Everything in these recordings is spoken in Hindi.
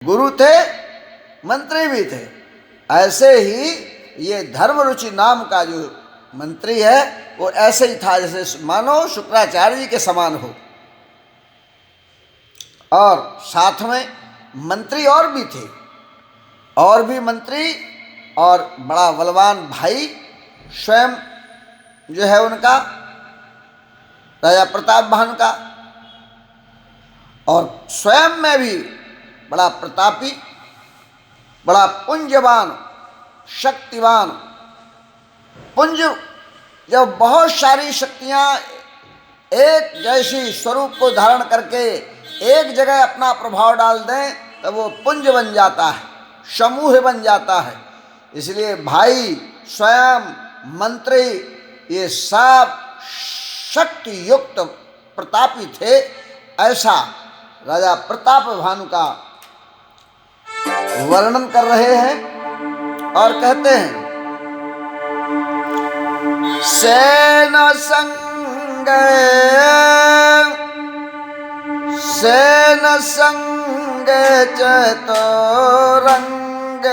गुरु थे, मंत्री भी थे। ऐसे ही ये धर्म रुचि नाम का जो मंत्री है वो ऐसे ही था जैसे मानो शुक्राचार्य जी के समान हो। और साथ में मंत्री और भी थे, और भी मंत्री, और बड़ा बलवान भाई स्वयं जो है उनका, राजा प्रताप भानु का, और स्वयं में भी बड़ा प्रतापी, बड़ा पुंजवान, शक्तिवान। पुंज जब बहुत सारी शक्तियां एक जैसी स्वरूप को धारण करके एक जगह अपना प्रभाव डाल दें तब वो पुंज बन जाता है, समूह बन जाता है। इसलिए भाई, स्वयं, मंत्री, ये सब शक्ति युक्त प्रतापी थे। ऐसा राजा प्रताप भानु का वर्णन कर रहे हैं और कहते हैं, सेन संग चतुरंग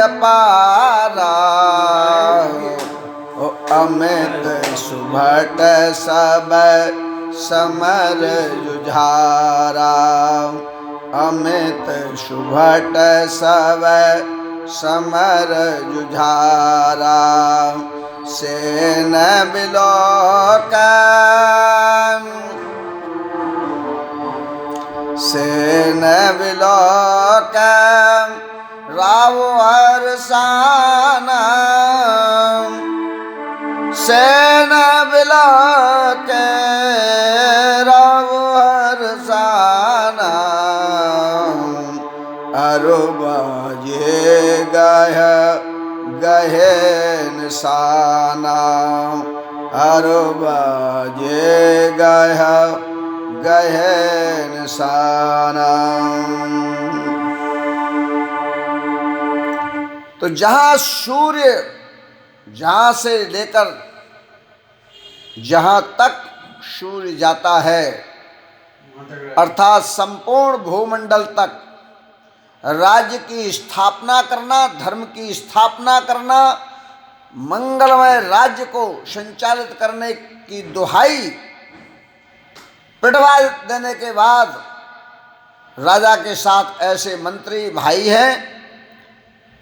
अपारा, अमित सुभट सब समर जुझारा, अमित सुभट सब समर जुझारा, सेन बिलोकन, सेन बिलोकन राव हर्षाना, सेन बिलोके राव हर्षाना, अरुबाजे गह गहे निशाना, अरुबाजे गह गहे निशाना। तो जहां सूर्य, जहां से लेकर जहां तक सूर्य जाता है, अर्थात संपूर्ण भूमंडल तक राज्य की स्थापना करना, धर्म की स्थापना करना, मंगलमय राज्य को संचालित करने की दुहाई पिटवा देने के बाद राजा के साथ ऐसे मंत्री भाई हैं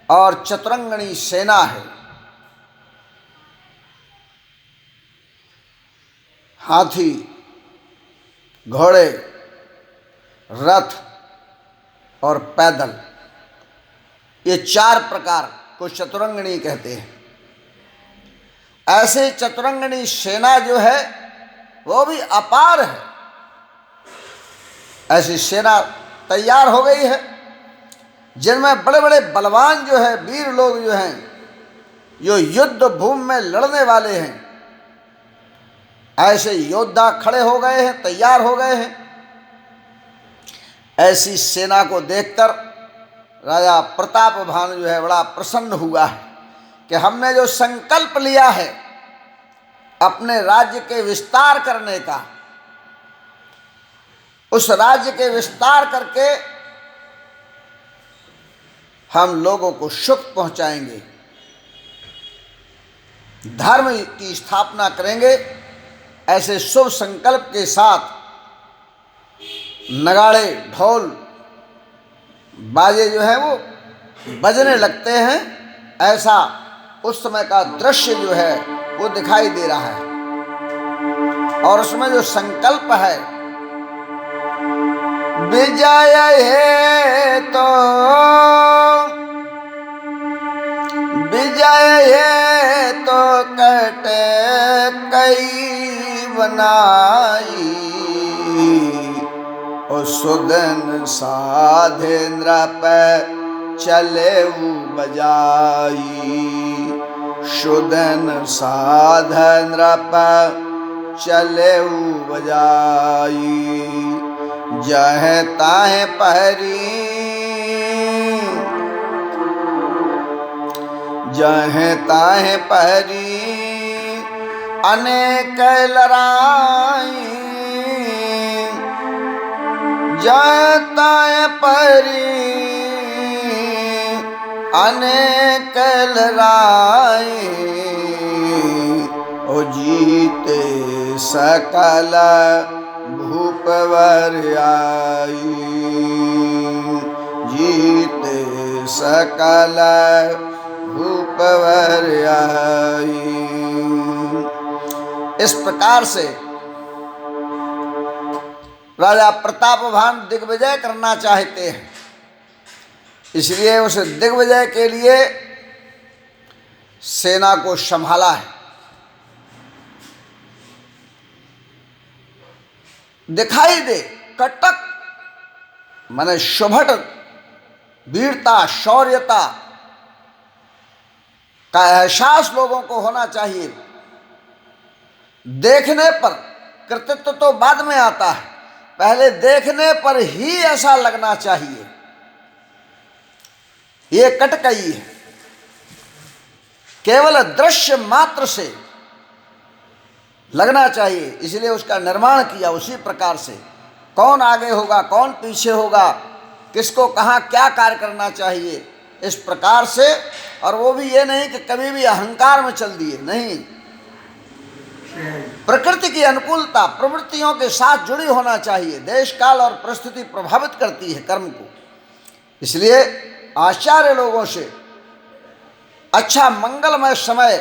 और चतुरंगणी सेना है। हाथी, घोड़े, रथ और पैदल, ये चार प्रकार को चतुरंगणी कहते हैं। ऐसे चतुरंगणी सेना जो है वो भी अपार है। ऐसी सेना तैयार हो गई है जिनमें बड़े बड़े बलवान जो है, वीर लोग जो हैं, जो युद्ध भूमि में लड़ने वाले हैं, ऐसे योद्धा खड़े हो गए हैं, तैयार हो गए हैं। ऐसी सेना को देखकर राजा प्रताप भानु जो है बड़ा प्रसन्न हुआ है कि हमने जो संकल्प लिया है अपने राज्य के विस्तार करने का, उस राज्य के विस्तार करके हम लोगों को सुख पहुंचाएंगे, धर्म की स्थापना करेंगे। ऐसे शुभ संकल्प के साथ नगाड़े, ढोल, बाजे जो है वो बजने लगते हैं। ऐसा उस समय का दृश्य जो है वो दिखाई दे रहा है। और उसमें जो संकल्प है, विजय है तो, विजय है तो कटे कई बनाई, और सुदन साधेंद्र पे चले बजाई, सुदन साधेंद्र पे चले बजाई, जहे ताहे पहरी, जहे ताहे पहरी अनेक लड़ाई, जहे ताहे पहरी अनेक लड़ाई, ओ जीते सकल भूपवर आई, जीते सकल भूपवर आई। इस प्रकार से राजा प्रतापभान दिग्विजय करना चाहते हैं, इसलिए उस दिग्विजय के लिए सेना को संभाला है। दिखाई दे कटक माने शुभट वीरता शौर्यता का एहसास लोगों को होना चाहिए। देखने पर कृतित्व तो बाद में आता है, पहले देखने पर ही ऐसा लगना चाहिए। ये कटकई है, केवल दृश्य मात्र से लगना चाहिए, इसलिए उसका निर्माण किया। उसी प्रकार से कौन आगे होगा कौन पीछे होगा, किसको कहाँ क्या कार्य करना चाहिए, इस प्रकार से। और वो भी ये नहीं कि कभी भी अहंकार में चल दिए, नहीं, प्रकृति की अनुकूलता प्रवृत्तियों के साथ जुड़ी होना चाहिए। देश काल और परिस्थिति प्रभावित करती है कर्म को, इसलिए आचार्य लोगों से अच्छा मंगलमय समय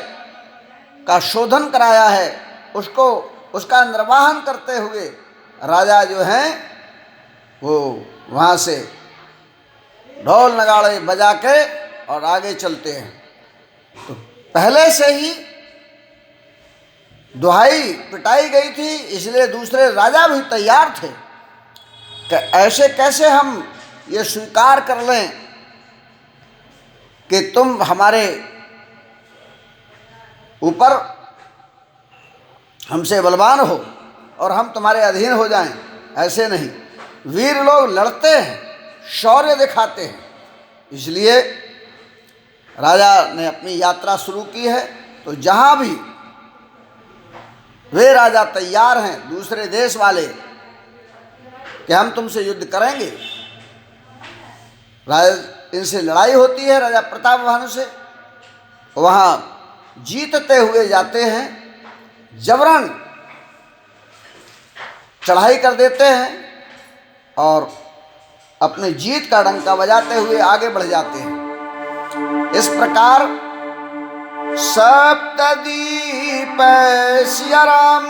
का शोधन कराया है। उसको उसका निर्वाहन करते हुए राजा जो हैं वो वहाँ से ढोल नगाड़े बजा के और आगे चलते हैं। तो पहले से ही दुहाई पिटाई गई थी, इसलिए दूसरे राजा भी तैयार थे कि ऐसे कैसे हम ये स्वीकार कर लें कि तुम हमारे ऊपर हमसे बलवान हो और हम तुम्हारे अधीन हो जाएं। ऐसे नहीं, वीर लोग लड़ते हैं, शौर्य दिखाते हैं। इसलिए राजा ने अपनी यात्रा शुरू की है। तो जहाँ भी वे राजा तैयार हैं, दूसरे देश वाले, कि हम तुमसे युद्ध करेंगे, राजा इनसे लड़ाई होती है राजा प्रतापभानु से, वहाँ जीतते हुए जाते हैं, जबरन चढ़ाई कर देते हैं और अपने जीत का डंका बजाते हुए आगे बढ़ जाते हैं। इस प्रकार सप्तदीप सिया राम,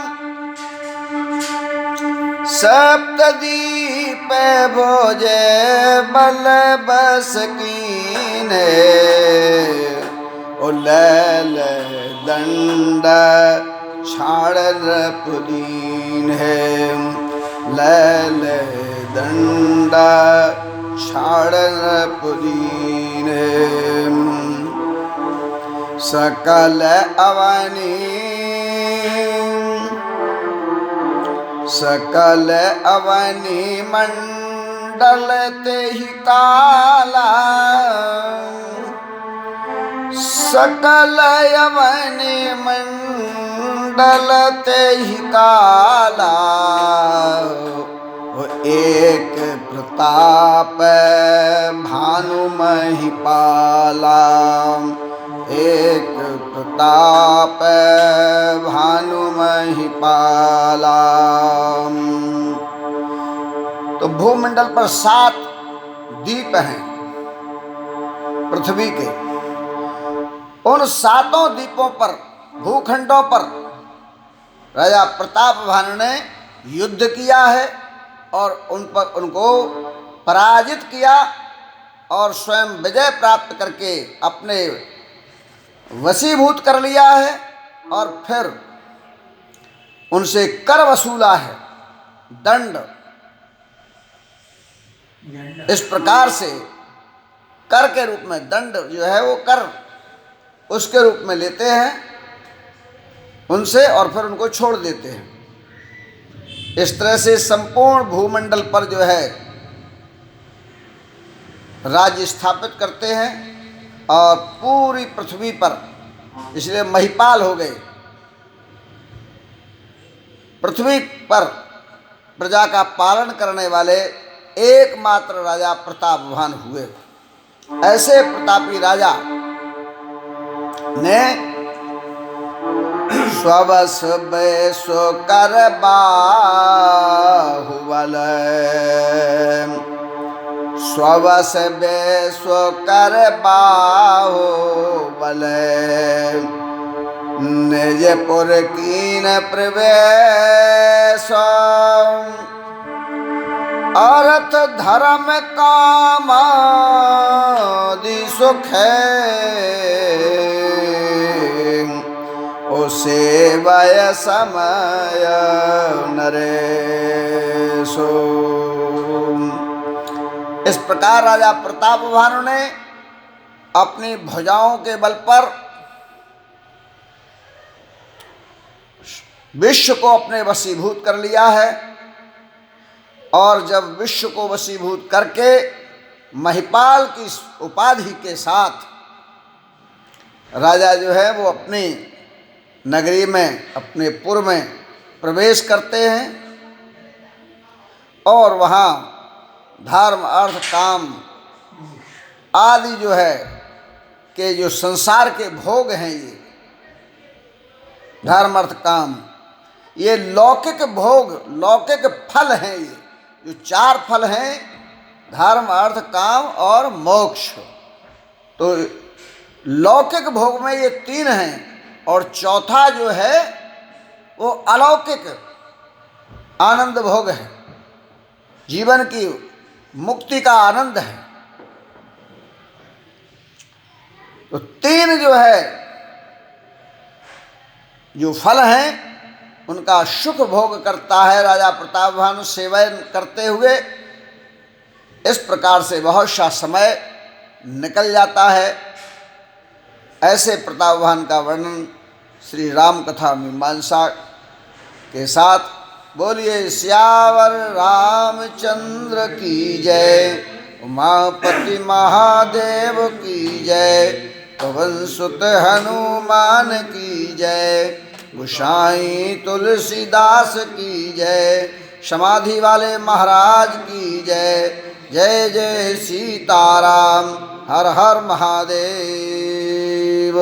सप्तदीप भोजे बल बस कीने, ओ लैल दंड छाड़न पुदीन है, लैल दंड छाड़न पुदीन है। सकल अवनी, सकल अवनी मंडल ते ही काला, सकल अवनी मंडल ते ही काला, एक प्रताप भानु महिपाला, एक प्रताप भानु महिपाला। तो भूमंडल पर 7 द्वीप हैं पृथ्वी के। उन 7 द्वीपों पर, भूखंडों पर राजा प्रतापभानु ने युद्ध किया है और उन पर उनको पराजित किया और स्वयं विजय प्राप्त करके अपने वशीभूत कर लिया है और फिर उनसे कर वसूला है, दंड। इस प्रकार से कर के रूप में दंड जो है वो कर उसके रूप में लेते हैं उनसे और फिर उनको छोड़ देते हैं। इस तरह से संपूर्ण भूमंडल पर जो है राज्य स्थापित करते हैं और पूरी पृथ्वी पर, इसलिए महिपाल हो गए। पृथ्वी पर प्रजा का पालन करने वाले एकमात्र राजा प्रतापभानु हुए। ऐसे प्रतापी राजा ने स्वबस बेसो कर बाहुबल, स्वबस बेसो कर बाहुबल, निजपुर कीन प्रवेश, अर्थ धर्म कामादि सुख, उसे वय समय नरेशो। इस प्रकार राजा प्रतापभानु ने अपनी भुजाओं के बल पर विश्व को अपने वशीभूत कर लिया है। और जब विश्व को वशीभूत करके महिपाल की उपाधि के साथ राजा जो है वो अपनी नगरी में, अपने पुर में प्रवेश करते हैं और वहाँ धर्म अर्थ काम आदि जो है कि जो संसार के भोग हैं, ये धर्म अर्थ काम, ये लौकिक भोग, लौकिक फल हैं। ये जो चार फल हैं, धर्म अर्थ काम और मोक्ष, तो लौकिक भोग में ये तीन हैं और चौथा जो है वो अलौकिक आनंद भोग है, जीवन की मुक्ति का आनंद है। तो तीन जो है जो फल हैं उनका सुख भोग करता है राजा प्रतापभानु सेवन करते हुए। इस प्रकार से बहुत सा समय निकल जाता है। ऐसे प्रतापभानु का वर्णन श्री राम कथा मीमांसा के साथ। बोलिए सियावर रामचंद्र की जय, उमापति महादेव की जय, पवन सुत हनुमान की जय, गोसाई तुलसीदास की जय, समाधि वाले महाराज की जय। जय जय सीताराम, हर हर महादेव।